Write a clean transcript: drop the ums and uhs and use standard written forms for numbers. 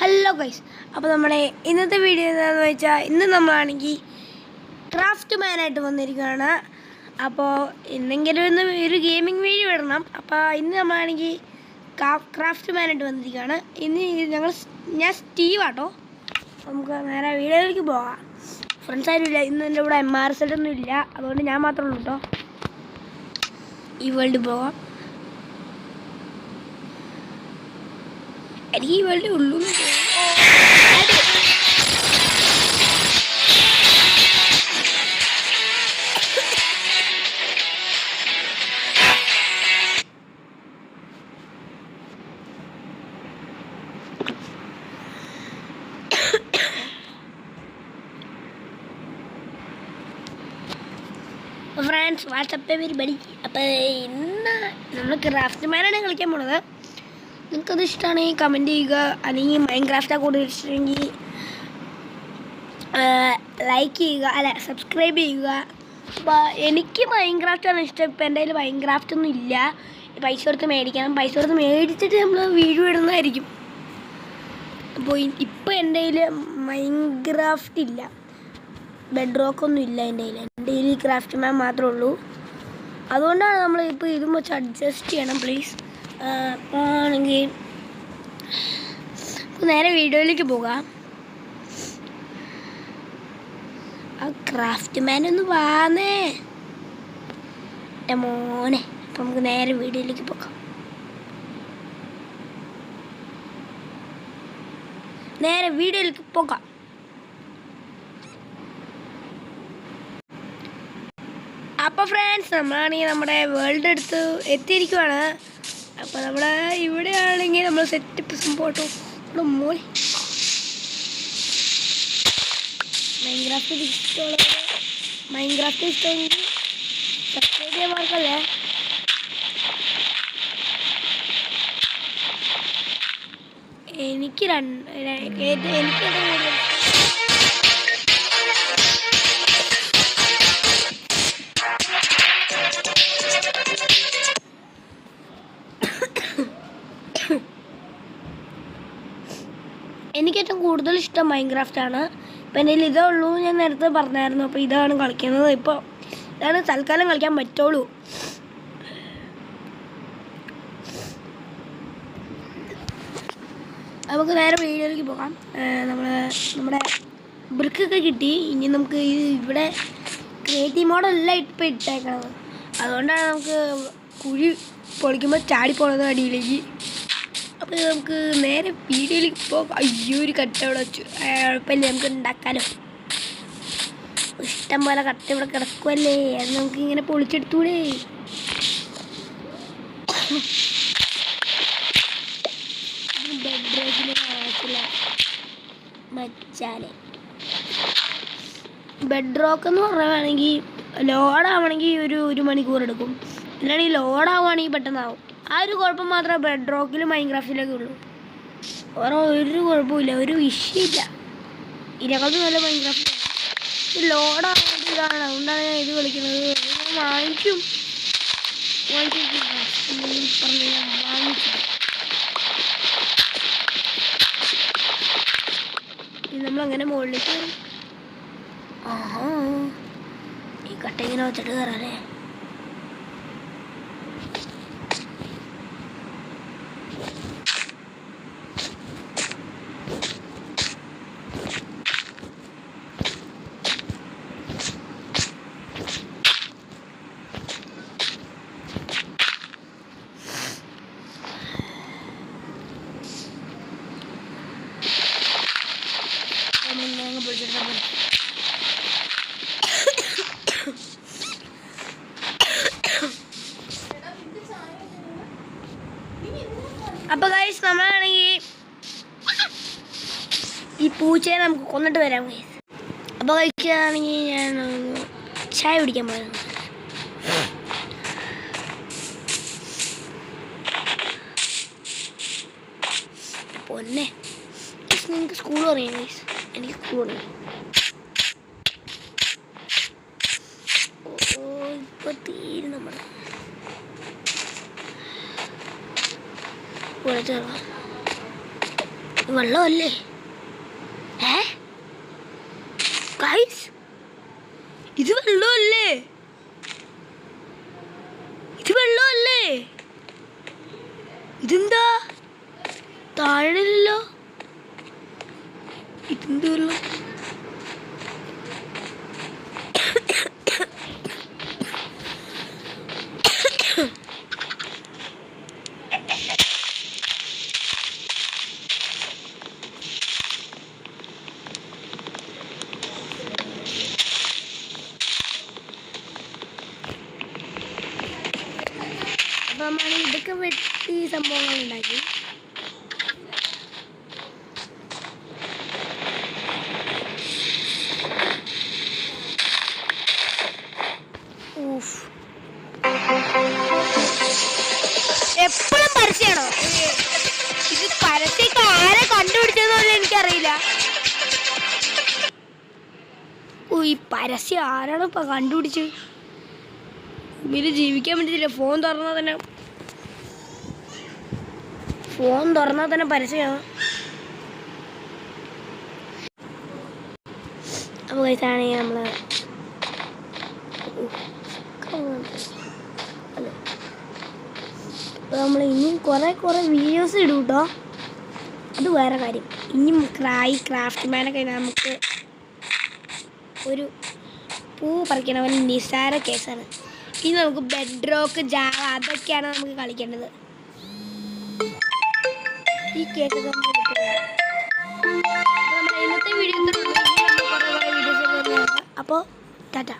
Hello guys, അപ്പോൾ നമ്മുടെ ഇന്നത്തെ വീഡിയോ എന്താണെന്ന് വെച്ചാൽ ഇന്ന് നമ്മളാണെങ്കിൽ ക്രാഫ്റ്റ് മാനായിട്ട് വന്നിരിക്കുകയാണ്. അപ്പോൾ എന്തെങ്കിലും ഒരു ഗെയിമിംഗ് വീഡിയോ ഇടണം. അപ്പോൾ ഇന്ന് നമ്മളാണെങ്കിൽ ക്രാഫ്റ്റ് മാനായിട്ട് വന്നിരിക്കുകയാണ്. ഞാൻ സ്റ്റീവ് ആട്ടോ. നമുക്ക് നേരെ വീഡിയോയിലേക്ക് പോകാം. ഫ്രണ്ട്സ് ആരും ഇല്ല ഇന്ന്. എൻ്റെ ഇവിടെ MRZ ഒന്നും ഇല്ല, അതുകൊണ്ട് ഞാൻ മാത്രമേ ഉള്ളൂ കേട്ടോ. ഈ വേൾഡ് പോകാം. എനിക്ക് ഈ വേൾഡ് ഉള്ളൂ. ഫ്രണ്ട്സ്, വാട്സപ്പ് പേര് ബടി. അപ്പോൾ ഇന്ന് നമ്മൾ ക്രാഫ്റ്റ് മാനാണ് കളിക്കാൻ പോണത്. നിങ്ങൾക്കത് ഇഷ്ടമാണെങ്കിൽ കമൻറ്റ് ചെയ്യുക. അല്ലെങ്കിൽ മൈൻക്രാഫ്റ്റാണ് കൂടുതൽ ഇഷ്ടമെങ്കിൽ ലൈക്ക് ചെയ്യുക, സബ്സ്ക്രൈബ് ചെയ്യുക. അപ്പോൾ എനിക്ക് മൈൻക്രാഫ്റ്റാണ് ഇഷ്ടം. ഇപ്പോൾ എൻ്റെ കയ്യിൽ മൈൻക്രാഫ്റ്റൊന്നും ഇല്ല. പൈസ കൊടുത്ത് മേടിക്കണം. പൈസ കൊടുത്ത് മേടിച്ചിട്ട് നമ്മൾ വീഡിയോ ഇടുന്നതായിരിക്കും. അപ്പോൾ ഇപ്പോൾ എൻ്റെ കയ്യിൽ മൈൻക്രാഫ്റ്റ് ഇല്ല, ബെഡ് റോക്കൊന്നും ഇല്ല എൻ്റെ കയ്യിൽ. എൻ്റെ കയ്യിൽ ക്രാഫ്റ്റ് മാൻ മാത്രമേ ഉള്ളൂ. അതുകൊണ്ടാണ് നമ്മൾ ഇപ്പോൾ ഇതും വെച്ച് അഡ്ജസ്റ്റ് ചെയ്യണം പ്ലീസ്. അപ്പോൾ ആണെങ്കിൽ നേരെ വീഡിയോയിലേക്ക് പോകാം. ആ ക്രാഫ്റ്റ് മാൻ ഒന്ന് വാന്നേ എൻ്റെ മോനെ. അപ്പം നമുക്ക് നേരെ വീഡിയോയിലേക്ക് പോകാം. അപ്പോൾ ഫ്രണ്ട്സ്, നമ്മളാണെങ്കിൽ നമ്മുടെ വേൾഡ് അടുത്ത് എത്തിയിരിക്കുവാണ്. അപ്പോൾ നമ്മുടെ ഇവിടെയാണെങ്കിൽ നമ്മൾ സെറ്റപ്പ് സംഭവം ഇവിടെ മോൾ മൈൻക്രാഫ്റ്റ് ഇഷ്ടമെങ്കിൽ സബ്സ്ക്രൈബ് ചെയ്യാൻ മറക്കല്ലേ. എനിക്ക് ഏറ്റവും കൂടുതൽ ഇഷ്ടം മൈൻക്രാഫ്റ്റാണ്. ഇപ്പം എൻ്റെ കയ്യിൽ ഇതേ ഉള്ളൂ, ഞാൻ നേരത്തെ പറഞ്ഞായിരുന്നു. അപ്പോൾ ഇതാണ് കളിക്കുന്നത്. ഇപ്പോൾ ഇതാണ് തൽക്കാലം കളിക്കാൻ പറ്റുള്ളൂ. നമുക്ക് നേരെ വീഡിയോയിലേക്ക് പോകാം. നമ്മുടെ ബ്രിക്കൊക്കെ കിട്ടി. ഇനി നമുക്ക് ഇവിടെ ക്രിയേറ്റീവ് മോഡല്ല ഇപ്പോൾ ഇട്ടേക്കണത്. അതുകൊണ്ടാണ് നമുക്ക് കുഴി പൊളിക്കുമ്പോൾ ചാടിപ്പോണത് അടിയിലേക്ക്. അപ്പോൾ നമുക്ക് നേരെ വീഡിയോയിലേക്ക് പോകാം. അയ്യോ, ഒരു കട്ട ഇവിടെ വെച്ചു. കുഴപ്പമില്ല, നമുക്ക് ഉണ്ടാക്കാലോ. ഇഷ്ടം പോലെ കട്ട ഇവിടെ കിടക്കുമല്ലേ, അത് നമുക്ക് ഇങ്ങനെ പൊളിച്ചെടുത്തൂടെ. ബെഡ് റോക്ക് എന്ന് പറയുകയാണെങ്കിൽ ലോഡാവണമെങ്കിൽ ഒരു മണിക്കൂർ എടുക്കും. അല്ലാണെങ്കിൽ ലോഡാവുകയാണെങ്കിൽ പെട്ടെന്നാവും. ആ ഒരു കുഴപ്പം മാത്രമേ ബെഡ് റോക്കിലും മൈൻക്രാഫ്റ്റിലൊക്കെ ഉള്ളൂ. വേറെ ഒരു കുഴപ്പമില്ല, ഒരു വിഷയമില്ല. ഇതിനെക്കാളും നല്ല മൈൻക്രാഫ്റ്റ് ലോഡാവുന്നത് ഇതാണ്. അതുകൊണ്ടാണ് ഞാൻ ഇത് കളിക്കുന്നത്. വാങ്ങിച്ചു നമ്മളങ്ങനെ മുകളിലേക്ക് വരും. ആഹാ, ഈ കട്ട ഇങ്ങനെ വെച്ചിട്ട് കയറാല്ലേ. അപ്പോൾ ഗൈസ്, നമ്മളാണെങ്കിൽ ഈ പൂച്ചയെ നമുക്ക് കൊന്നിട്ട് വരാം ഗൈസ്. അപ്പോൾ കഴിക്കുകയാണെങ്കിൽ ഞാൻ ചായ കുടിക്കാൻ പോയത്. പൊന്നെ, നിങ്ങൾക്ക് സ്കൂൾ പറയാം ഗൈസ്. എനിക്ക് സ്കൂൾ പറയാം. ഇപ്പോൾ തീരും നമ്മൾ. കുറച്ച് വെള്ളമല്ലേ? ഗൈസ്, ഇത് വെള്ളമല്ലേ? ഇത് വെള്ളമല്ലേ? ഇതെന്താ താഴെയല്ലോ? ഇതെന്ത് വെള്ളം? അപ്പം നമ്മൾ ഇതൊക്കെ വെട്ടി സംഭവങ്ങൾ ഉണ്ടാക്കി. എപ്പോഴും പരസ്യമാണോ ഇത്? പരസ്യമൊക്കെ ആരെ കണ്ടുപിടിച്ചതെന്നല്ല എനിക്കറിയില്ല. ഈ പരസ്യം ആരാണ് ഇപ്പൊ കണ്ടുപിടിച്ചത്? ഇവര് ജീവിക്കാൻ പറ്റത്തില്ല. ഫോൺ തുറന്നാൽ തന്നെ പരസ്യമാണ്. അപ്പോൾ കഴിച്ചാണെങ്കിൽ നമ്മള് നമ്മൾ ഇനിയും കുറേ വീഡിയോസ് ഇടും കേട്ടോ. അത് വേറെ കാര്യം. ഇനിയും ക്രാഫ്റ്റ് മാനൊക്കെ നമുക്ക് ഒരു പൂ പറിക്കണവൻ നിസ്സാര കേസാണ്. ഇനി നമുക്ക് ബെഡ് റോക്ക്, ജാവ അതൊക്കെയാണ് നമുക്ക് കളിക്കേണ്ടത്. ഈ കേക്ക് നമ്മൾ ഇന്നത്തെ വീഡിയോ കുറേ വീഡിയോസ്. അപ്പോൾ ടാറ്റ.